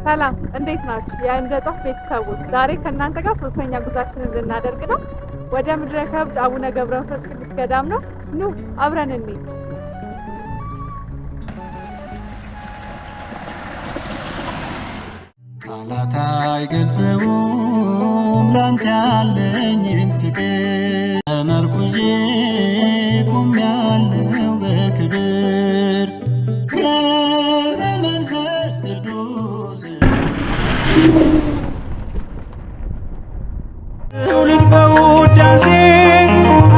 ሰላም እንዴት ናችሁ? የእንደጦፍ ቤተሰቦች ዛሬ ከእናንተ ጋር ሶስተኛ ጉዟችንን ልናደርግ ነው። ወደ ምድረ ከብድ አቡነ ገብረ መንፈስ ቅዱስ ገዳም ነው። ኑ አብረን እንሂድ። ቃላት አይገልጸውም ላንተ ያለኝን ፍቅር ተመርኩዤ ቆሜያለሁ በክብር ገብረ መንፈስ ቅዱስ ትውልድ በውዳሴ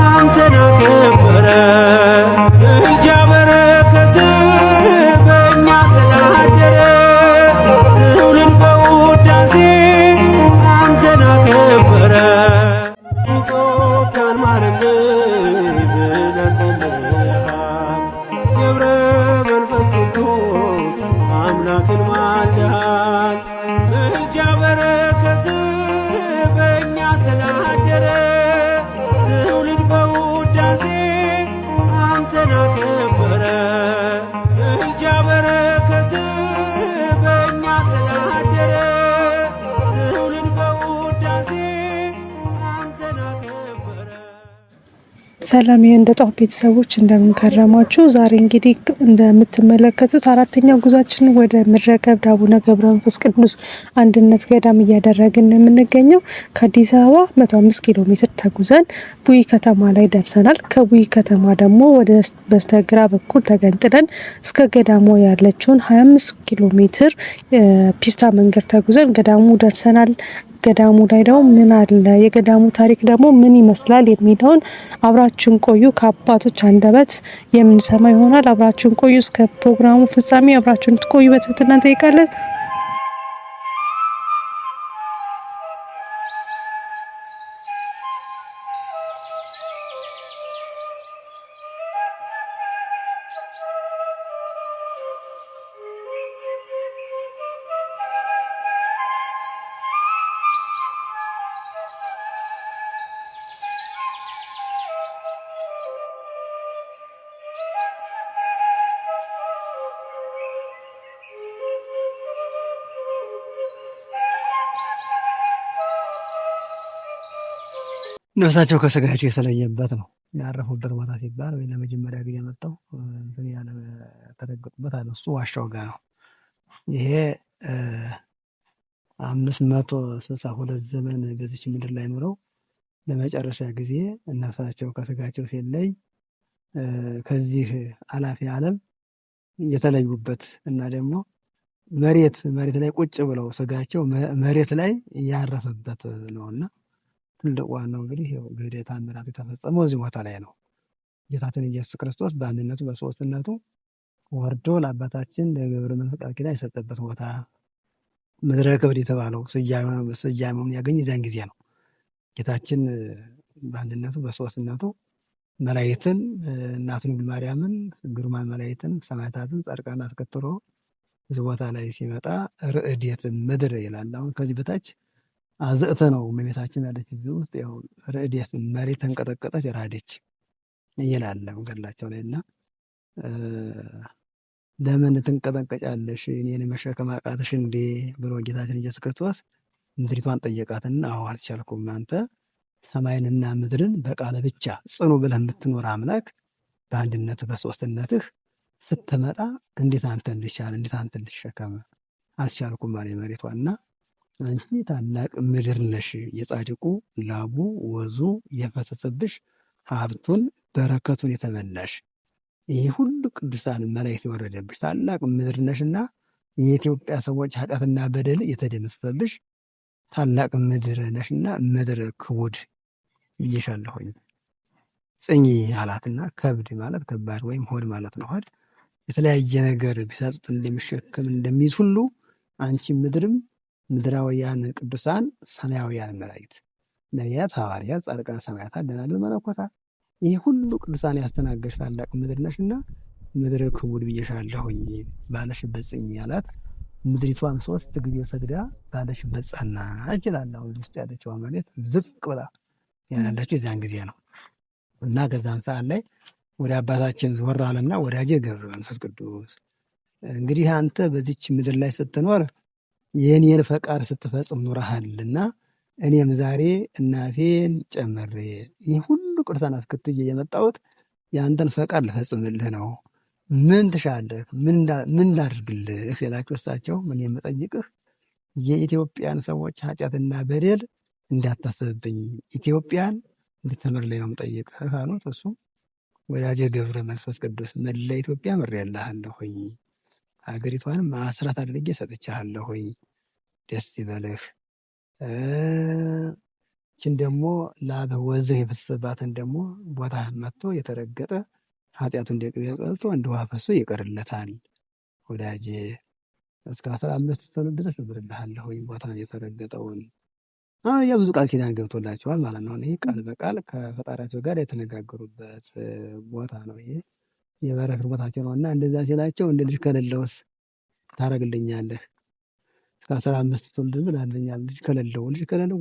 አንተን አከበረ ምልጃ በረከት በእኛ ስላደረ ትውልድ በውዳሴ አንተን አከበረ ኢትዮጵያን ማረልን ብለህ ጸልየሃል ገብረ መንፈስ ቅዱስ አምላክን ማልደሃል ምልጃ በረከት በእኛ ስላደረ ትውልድ በውዳሴ አንተን አከበረ ምልጃ በረከት በእኛ ስላደረ ትውልድ በውዳሴ አንተን አከበረ። ሰላም የእንደጦፍ ቤተሰቦች እንደምን ከረማችሁ? ዛሬ እንግዲህ እንደምትመለከቱት አራተኛው ጉዟችን ወደ ምድረ ከብድ አቡነ ገብረ መንፈስ ቅዱስ አንድነት ገዳም እያደረግን ነው የምንገኘው። ከአዲስ አበባ 105 ኪሎ ሜትር ተጉዘን ቡኢ ከተማ ላይ ደርሰናል። ከቡኢ ከተማ ደግሞ ወደ በስተግራ በኩል ተገንጥለን እስከ ገዳሙ ያለችውን 25 ኪሎ ሜትር ፒስታ መንገድ ተጉዘን ገዳሙ ደርሰናል። ገዳሙ ላይ ደግሞ ምን አለ፣ የገዳሙ ታሪክ ደግሞ ምን ይመስላል የሚለውን አብራችሁን ቆዩ። ከአባቶች አንደበት የምንሰማ ይሆናል። አብራችሁን ቆዩ። እስከ ፕሮግራሙ ፍጻሜ አብራችሁን ትቆዩ በትህትና እንጠይቃለን። ነፍሳቸው ከስጋቸው የተለየበት ነው ያረፉበት ቦታ ሲባል ወይ ለመጀመሪያ ጊዜ መጣው ያለ ተረገጡበት አለ እሱ ዋሻው ጋር ነው። ይሄ 562 ዘመን በዚች ምድር ላይ ኖረው ለመጨረሻ ጊዜ ነፍሳቸው ከስጋቸው ሲለይ ከዚህ አላፊ ዓለም የተለዩበት እና ደግሞ መሬት ላይ ቁጭ ብለው ስጋቸው መሬት ላይ ያረፈበት ነውና ትልቅ ዋናው እንግዲህ ገድለ ተአምራት የተፈጸመው እዚህ ቦታ ላይ ነው። ጌታችን ኢየሱስ ክርስቶስ በአንድነቱ በሶስትነቱ ወርዶ ለአባታችን ለገብረ መንፈስ ቃል ኪዳን የሰጠበት ቦታ ምድረ ከብድ የተባለው ስያሜውን ያገኝ እዚያን ጊዜ ነው። ጌታችን በአንድነቱ በሶስትነቱ መላእክትን እናቱን ድንግል ማርያምን ግሩማን መላእክትን ሰማዕታትን ጻድቃን አስከትሎ እዚህ ቦታ ላይ ሲመጣ ርዕዴት ምድር ይላል። አሁን ከዚህ በታች አዘእተ ነው እመቤታችን ያለች እዚህ ውስጥ ያው ርዕዴት መሬት ተንቀጠቀጠች ራደች ይላል ገድላቸው ላይ እና ለምን ትንቀጠቀጫለሽ እኔን መሸከም አቃተሽ እንዴ ብሎ ጌታችን ኢየሱስ ክርስቶስ ምድሪቷን ጠየቃትና አዎ አልቻልኩም፣ አንተ ሰማይንና ምድርን በቃለ ብቻ ጽኑ ብለህ የምትኖር አምላክ በአንድነት በሶስትነትህ ስትመጣ እንዴት አንተን ልሸከም አልቻልኩም አለ መሬቷና አንቺ ታላቅ ምድር ነሽ፣ የጻድቁ ላቡ ወዙ የፈሰሰብሽ ሀብቱን በረከቱን የተመላሽ ይህ ሁሉ ቅዱሳን መላእክት የወረደብሽ ታላቅ ምድር ነሽና የኢትዮጵያ ሰዎች ኃጢአትና በደል የተደመሰሰብሽ ታላቅ ምድር ነሽና ምድር ክቡድ ብዬሻለሁኝ ጽኚ አላትና ከብድ ማለት ከባድ ወይም ሆድ ማለት ነው። ሆድ የተለያየ ነገር ቢሰጡት እንደሚሸከም እንደሚይዝ ሁሉ አንቺ ምድርም ምድራውያን ቅዱሳን ሰማያውያን መላእክት ነቢያት፣ ሐዋርያት፣ ጻድቃን፣ ሰማዕታት፣ ደናግል፣ መነኮሳት ይህ ሁሉ ቅዱሳን ያስተናገድሽ ታላቅ ምድር ነሽና ምድር ክቡድ ብዬሻለሁኝ ባለሽበት ጽኚ አላት። ምድሪቷን 3 ጊዜ ሰግዳ ባለሽበት ጸናች ይላል። አሁን ውስጥ ያለችው መሬት ዝቅ ብላ ያለችው እዚያን ጊዜ ነው እና ከዛን ሰዓት ላይ ወደ አባታችን ዞር አለና ወዳጄ ገብረ መንፈስ ቅዱስ እንግዲህ አንተ በዚች ምድር ላይ ስትኖር የእኔን ፈቃድ ስትፈጽም ኑረሃልና እኔም ዛሬ እናቴን ጨምሬ ይህ ሁሉ ቅዱሳን አስከትዬ የመጣሁት የአንተን ፈቃድ ልፈጽምልህ ነው። ምን ትሻለህ? ምን ላድርግልህ ሲላቸው እሳቸው ምን የምጠይቅህ የኢትዮጵያን ሰዎች ኃጢአትና በደል እንዳታስብብኝ ኢትዮጵያን እንድትምርልኝ ነው የምጠይቅህ አሉት። እሱ ወዳጄ ገብረ መንፈስ ቅዱስ መላ ኢትዮጵያ ምሬልሃለሁኝ፣ ሀገሪቷንም አስራት አድርጌ ሰጥቼሃለሁኝ፣ ደስ ይበልህ። ይህችን ደግሞ ላብህ ወዝህ የፈሰሰባትን ደግሞ ቦታህን መጥቶ የተረገጠ ኃጢአቱ እንደ ቅቤ ቀልቶ እንደ ውሃ ፈሶ ይቀርለታል። ወዳጄ እስከ 15 ትውልድ ድረስ እምርልሃለሁኝ ቦታን የተረገጠውን። ያ ብዙ ቃል ኪዳን ገብቶላቸዋል ማለት ነው። ይህ ቃል በቃል ከፈጣሪያቸው ጋር የተነጋገሩበት ቦታ ነው። ይሄ የበረከት ቦታቸው ነው እና እንደዛ ሲላቸው እንደ ልጅ ከሌለውስ ታደርግልኛለህ? እስከ 15 ትውልድ ብላለኛል። ልጅ ከሌለው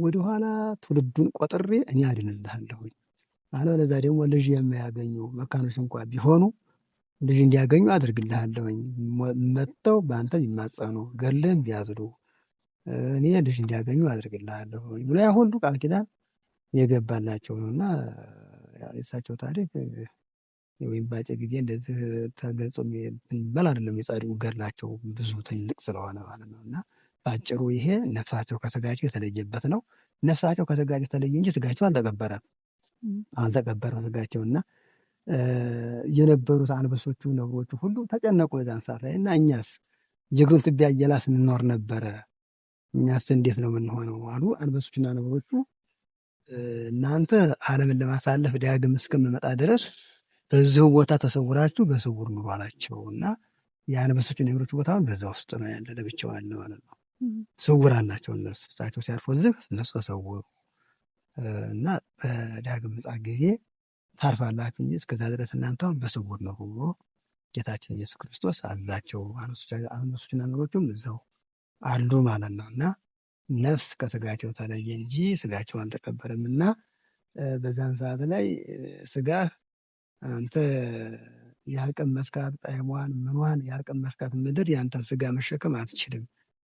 ወደኋላ ትውልዱን ቆጥሬ እኔ አድንልሃለሁኝ። አለበለዚያ ደግሞ ልጅ የማያገኙ መካኖች እንኳ ቢሆኑ ልጅ እንዲያገኙ አድርግልሃለሁኝ። መጥተው በአንተ ቢማጸኑ ገድልህን ቢያዝዱ እኔ ልጅ እንዲያገኙ አድርግልሃለሁኝ ብሎ ያ ሁሉ ቃል ኪዳን የገባላቸው ነው እና የእሳቸው ታሪክ ወይም ባጭ ጊዜ እንደዚህ ተገልጾ በል አይደለም። የጻድቁ ገድላቸው ብዙ ትልቅ ስለሆነ ማለት ነው እና በአጭሩ ይሄ ነፍሳቸው ከስጋቸው የተለየበት ነው። ነፍሳቸው ከስጋቸው የተለየ እንጂ ስጋቸው አልተቀበረም ስጋቸው እና የነበሩት አንበሶቹ ነብሮቹ ሁሉ ተጨነቁ በዛን ሰዓት ላይ እና እኛስ የእግሩን ትቢያ እየላስን እንኖር ነበረ፣ እኛስ እንዴት ነው የምንሆነው አሉ። አንበሶቹና ነብሮቹ እናንተ ዓለምን ለማሳለፍ ዳግም እስከምመጣ ድረስ በዚሁ ቦታ ተሰውራችሁ በስውር ኑሩ አላቸው እና የአንበሶቹ ነብሮቹ ቦታውን በዛ ውስጥ ነው ያለ፣ ለብቻው አለ ማለት ነው። ስውራን ናቸው እነሱ። እሳቸው ሲያርፉ እዚህ እነሱ ተሰውሩ እና በዳግም ምጽአት ጊዜ ታርፋላችሁ እንጂ እስከዛ ድረስ እናንተ በስውር ነው ብሎ ጌታችን ኢየሱስ ክርስቶስ አዛቸው። አንበሶችና ነብሮቹም እዛው አሉ ማለት ነው እና ነፍስ ከስጋቸው ተለየ እንጂ ስጋቸው አልተቀበረም እና በዛን ሰዓት ላይ ስጋህ አንተ ያልቀመስካት ጣዕሟን ምኗን ያልቀመስካት ምድር ያንተን ስጋ መሸከም አትችልም፣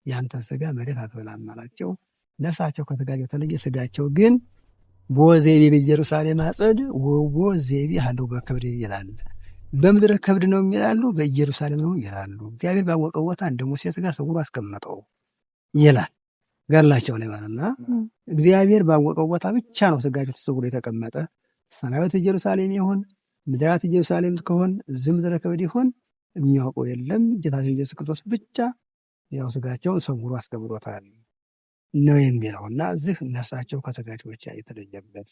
ያንተን ስጋ መሬት አትበላም አላቸው። ነፍሳቸው ከስጋቸው ተለየ፣ ስጋቸው ግን ቦዜቢ በኢየሩሳሌም አጸድ ወቦ ዜቢ አለው በክብር ይላል። በምድረ ከብድ ነው የሚላሉ፣ በኢየሩሳሌም ነው ይላሉ። እግዚአብሔር ባወቀው ቦታ እንደ ሙሴ ስጋ ሰውሮ አስቀመጠው ይላል ገድላቸው ላይ ማለት ነው። እግዚአብሔር ባወቀው ቦታ ብቻ ነው ስጋቸው ተሰውሮ የተቀመጠ። ሰማያዊት ኢየሩሳሌም ይሁን ምድራት ኢየሩሳሌም ከሆን እዚህ ምድረ ከብድ ይሁን የሚያውቀው የለም። ጌታችን ኢየሱስ ክርስቶስ ብቻ ያው ስጋቸውን ሰውሮ አስቀምጦታል ነው የሚለው እና እዚህ ነፍሳቸው ከስጋቸው ብቻ የተለየበት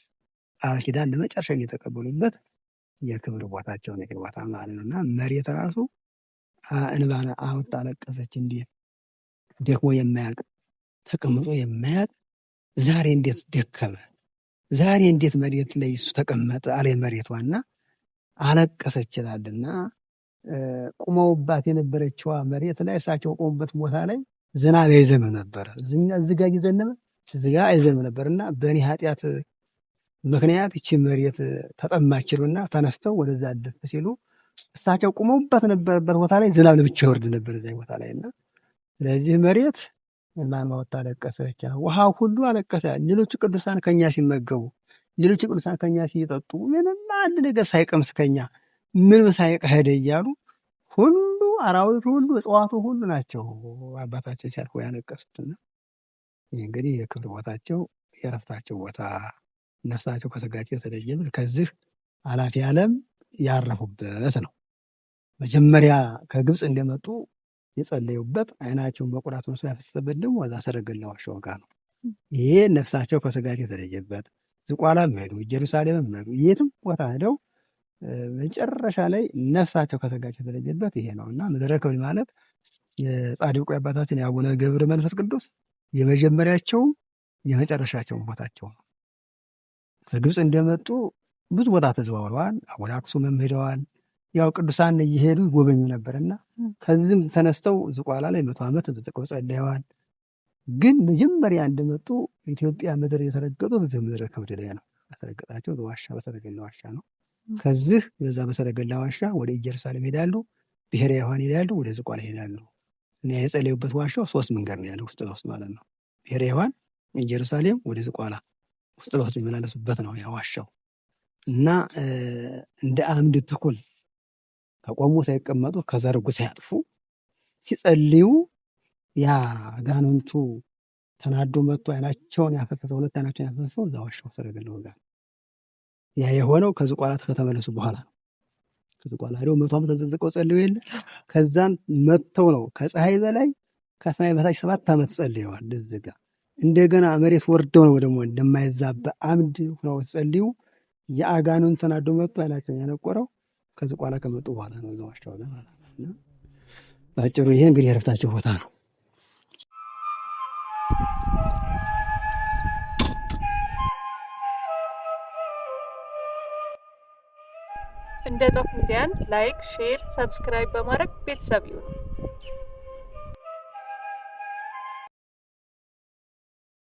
ቃል ኪዳን ለመጨረሻ የተቀበሉበት የክብር ቦታቸው ነው ቦታ ማለት ነው እና መሬት ራሱ እንባን አውጥታ አለቀሰች። እንዴት ደክሞ የማያውቅ ተቀምጦ የማያውቅ ዛሬ እንዴት ደከመ፣ ዛሬ እንዴት መሬት ላይ እሱ ተቀመጠ አለ መሬቷና አለቀሰች ይላልና ቁመውባት የነበረችዋ መሬት ላይ እሳቸው ቆሙበት ቦታ ላይ ዝናብ አይዘንብ ነበር። እዚጋ እየዘነበ እዚጋ አይዘንብ ነበርና በእኔ ኃጢአት ምክንያት ይቺ መሬት ተጠማችሉና ተነስተው ወደዛ አደፍ ሲሉ እሳቸው ቁመውበት ነበረበት ቦታ ላይ ዝናብ ለብቻ ይወርድ ነበር እዛ ቦታ ላይ እና ስለዚህ መሬት ማን ማወጣ አለቀሰች፣ ውሃው ሁሉ አለቀሰ። ሌሎቹ ቅዱሳን ከኛ ሲመገቡ፣ ሌሎቹ ቅዱሳን ከኛ ሲጠጡ ምንም አንድ ነገር ሳይቀምስ ከኛ ምንም ሳይቀሄደ እያሉ ሁሉ አራዊቱ ሁሉ እጽዋቱ ሁሉ ናቸው አባታችን ሲያልፉ ያለቀሱትና ይህ እንግዲህ የክብር ቦታቸው የረፍታቸው ቦታ ነፍሳቸው ከስጋቸው የተለየ ከዚህ ኃላፊ ዓለም ያረፉበት ነው። መጀመሪያ ከግብፅ እንደመጡ የጸለዩበት አይናቸውን በቁራት መስሎ ያፈሰሰበት ደግሞ እዛ ሰረገላ ዋሻው ጋር ነው። ይሄ ነፍሳቸው ከስጋቸው የተለየበት ዝቋላም ሄዱ፣ ኢየሩሳሌምም ሄዱ፣ የትም ቦታ ሄደው መጨረሻ ላይ ነፍሳቸው ከስጋቸው የተለየበት ይሄ ነው እና ምድረ ከብድ ማለት የጻድቁ አባታችን የአቡነ ገብረ መንፈስ ቅዱስ የመጀመሪያቸውም የመጨረሻቸውም ቦታቸው ነው። ከግብፅ እንደመጡ ብዙ ቦታ ተዘዋውረዋል። አቡነ አክሱምም ሄደዋል። ያው ቅዱሳን እየሄዱ ጎበኙ ነበርና ከዚህም ተነስተው ዝቋላ ላይ 100 ዓመት ተጠቅቀው ጸልየዋል። ግን መጀመሪያ እንደመጡ ኢትዮጵያ ምድር የተረገጡት እዚህ ምድረ ከብድ ላይ ነው። ያስረገጣቸው በዋሻ በሰረገላ ዋሻ ነው። ከዚህ በዛ በሰረገላ ዋሻ ወደ ኢየሩሳሌም ሄዳሉ፣ ብሔረ ይሁዳን ሄዳሉ፣ ወደ ዝቋላ ሄዳሉ። እና የጸለዩበት ዋሻው 3 መንገድ ነው ያለው ውስጥ ለውስጥ ማለት ነው። ብሔረ ሕያዋን ኢየሩሳሌም ወደ ዝቋላ ውስጥ ለውስጥ የሚመላለሱበት ነው ያ ዋሻው እና እንደ አምድ ተኩል ከቆሙ ሳይቀመጡ ከዘረጉ ሳያጥፉ ሲጸልዩ ያ አጋንንቱ ተናዶ መጥቶ አይናቸውን ያፈሰሰው 2 አይናቸውን ያፈሰሰው እዛ ዋሻው ሰረገላው ጋር ያ የሆነው ከዝቋላ ከተመለሱ በኋላ ነው። ከዝቋላ ሄደው 100 ዓመት ተዘቅዝቀው ጸልዩ የለ ከዛን መጥተው ነው ከፀሐይ በላይ ከሰማይ በታች 7 ዓመት ጸልየዋል። እዚህ ጋር እንደገና መሬት ወርደው ነው ደግሞ እንደማይዛባ አምድ ሆነው ጸልዩ የአጋንንቱ ተናዶ መጥቶ አይናቸውን ያነቆረው ከዝቋላ ከመጡ በኋላ ነው እዛ ዋሻው ጋር ማለት ነው። ባጭሩ ይሄ እንግዲህ የዕረፍታቸው ቦታ ነው። እንደ ጦፍ ሚዲያን ላይክ፣ ሼር፣ ሰብስክራይብ በማድረግ ቤተሰብ ይሁኑ።